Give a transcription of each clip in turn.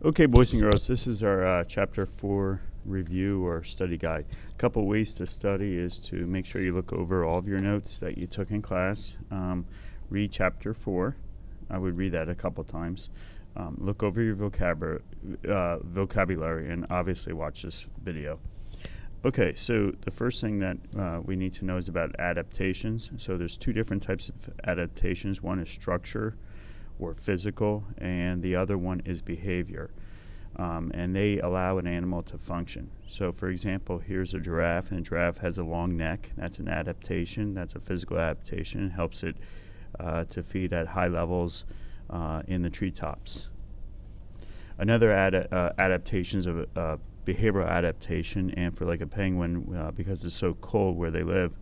Okay, boys and girls, this is our Chapter 4 review or study guide. A couple ways to study is to make sure you look over all of your notes that you took in class. Read Chapter 4. I would read that a couple times. Look over your vocabulary and obviously watch this video. Okay, so the first thing that we need to know is about adaptations. So there's two different types of adaptations. One is structure or physical, and the other one is behavior. And they allow an animal to function. So for example, here's a giraffe, and a giraffe has a long neck. That's an adaptation. That's a physical adaptation. It helps it to feed at high levels in the treetops. Another adaptation is a behavioral adaptation, and for like a penguin, because it's so cold where they live,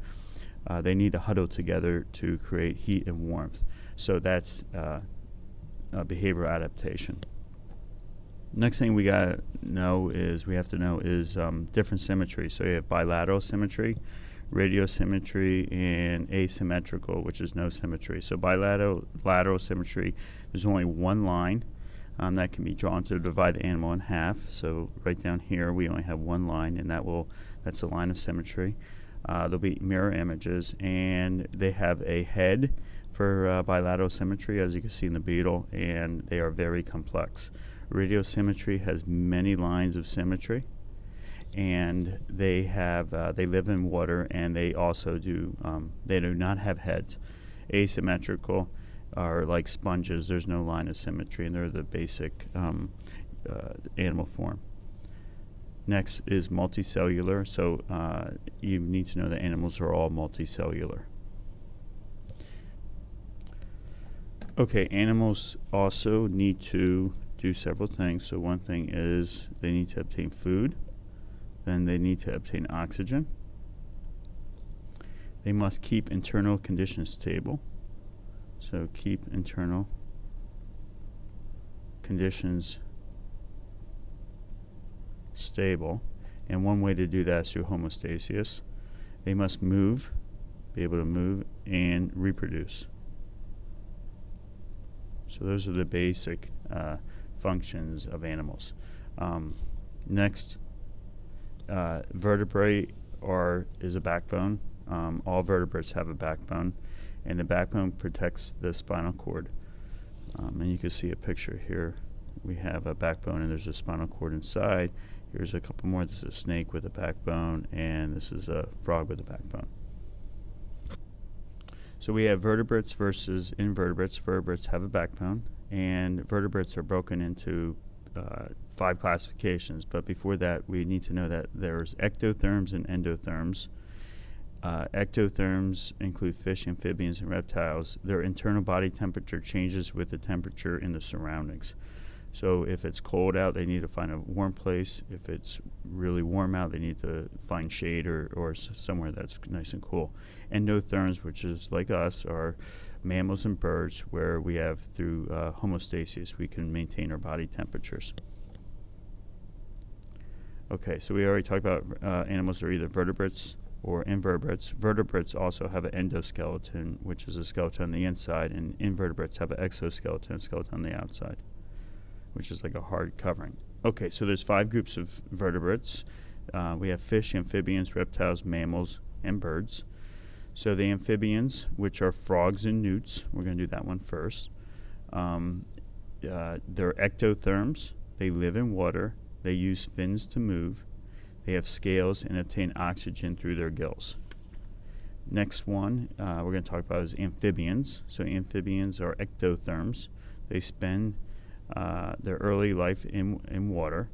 they need to huddle together to create heat and warmth. So that's behavioral adaptation. Next thing we have to know is different symmetry. So you have bilateral symmetry, radial symmetry, and asymmetrical, which is no symmetry. So bilateral symmetry, there's only one line that can be drawn to divide the animal in half. So right down here we only have one line, and that's a line of symmetry. There'll be mirror images, and they have a head for bilateral symmetry, as you can see in the beetle, and they are very complex. Radial symmetry has many lines of symmetry, and they live in water, and they also do not have heads. Asymmetrical are like sponges. There's no line of symmetry, and they're the basic animal form. Next is multicellular. So you need to know that animals are all multicellular. Okay, animals also need to do several things. So one thing is they need to obtain food. Then they need to obtain oxygen. They must keep internal conditions stable. So keep internal conditions stable. And one way to do that is through homeostasis. They must move, be able to move, and reproduce. So those are the basic functions of animals. Next, vertebrae is a backbone. All vertebrates have a backbone, and the backbone protects the spinal cord. And you can see a picture here. We have a backbone, and there's a spinal cord inside. Here's a couple more. This is a snake with a backbone, and this is a frog with a backbone. So we have vertebrates versus invertebrates. Vertebrates have a backbone, and vertebrates are broken into 5 classifications. But before that, we need to know that there's ectotherms and endotherms. Ectotherms include fish, amphibians, and reptiles. Their internal body temperature changes with the temperature in the surroundings. So if it's cold out, they need to find a warm place. If it's really warm out, they need to find shade or somewhere that's nice and cool. Endotherms, which is like us, are mammals and birds, where we have, through homeostasis, we can maintain our body temperatures. Okay, so we already talked about animals that are either vertebrates or invertebrates. Vertebrates also have an endoskeleton, which is a skeleton on the inside, and invertebrates have an exoskeleton, skeleton on the outside, which is like a hard covering. Okay, so there's 5 groups of vertebrates. We have fish, amphibians, reptiles, mammals, and birds. So the amphibians, which are frogs and newts, we're going to do that one first. They're ectotherms. They live in water. They use fins to move. They have scales and obtain oxygen through their gills. Next one we're going to talk about is amphibians. So amphibians are ectotherms. They spend their early life in water,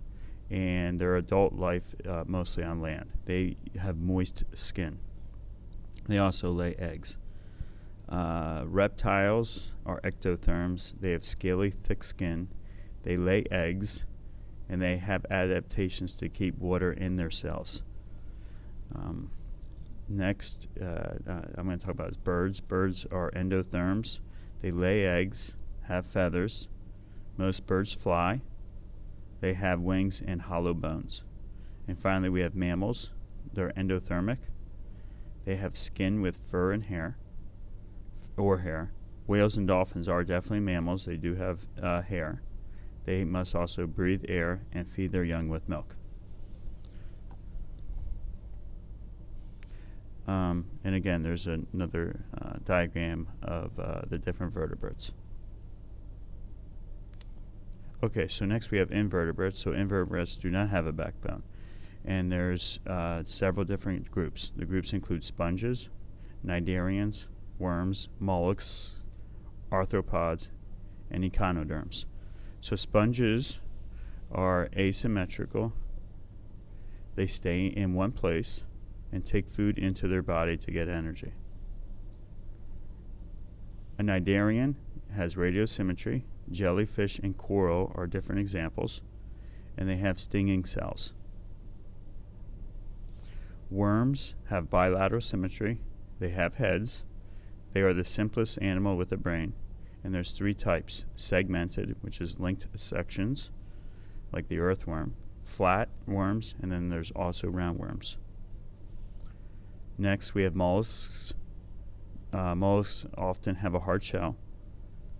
and their adult life mostly on land. They have moist skin. They also lay eggs. Reptiles are ectotherms. They have scaly, thick skin. They lay eggs, and they have adaptations to keep water in their cells. Next, I'm going to talk about is birds. Birds are endotherms. They lay eggs, have feathers. Most birds fly. They have wings and hollow bones. And finally, we have mammals. They're endothermic. They have skin with fur and hair, or hair. Whales and dolphins are definitely mammals. They do have hair. They must also breathe air and feed their young with milk. And again, there's another diagram of the different vertebrates. Okay, so next we have invertebrates. So invertebrates do not have a backbone. And there's several different groups. The groups include sponges, cnidarians, worms, mollusks, arthropods, and echinoderms. So sponges are asymmetrical. They stay in one place and take food into their body to get energy. A cnidarian has radiosymmetry. Jellyfish and coral are different examples, and they have stinging cells. Worms have bilateral symmetry. They have heads. They are the simplest animal with a brain, and there's three types: segmented, which is linked sections, like the earthworm, flat worms, and then there's also roundworms. Next, we have mollusks. Mollusks often have a hard shell.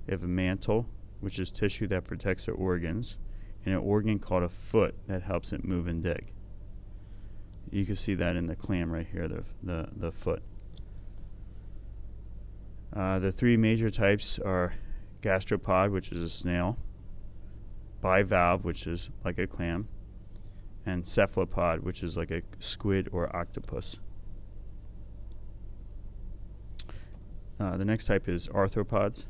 They have a mantle, which is tissue that protects their organs, and an organ called a foot that helps it move and dig. You can see that in the clam right here, the foot. The three major types are gastropod, which is a snail, bivalve, which is like a clam, and cephalopod, which is like a squid or octopus. The next type is arthropods.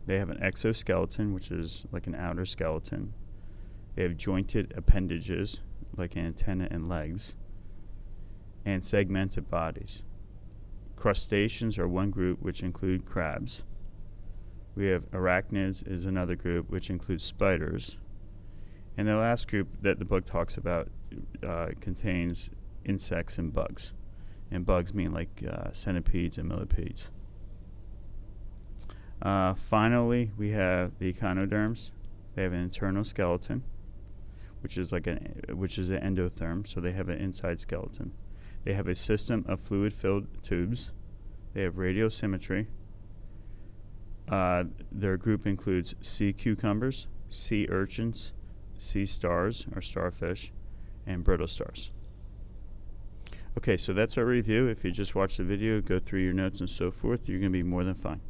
They have an exoskeleton, which is like an outer skeleton. They have jointed appendages, like an antenna and legs, and segmented bodies. Crustaceans are one group, which include crabs. We have arachnids is another group, which includes spiders. And the last group that the book talks about contains insects and bugs. And bugs mean like centipedes and millipedes. Finally, we have the echinoderms. They have an internal skeleton, which is an endotherm, so they have an inside skeleton. They have a system of fluid-filled tubes. They have radiosymmetry. Their group includes sea cucumbers, sea urchins, sea stars or starfish, and brittle stars. Okay, so that's our review. If you just watch the video, go through your notes and so forth, you're going to be more than fine.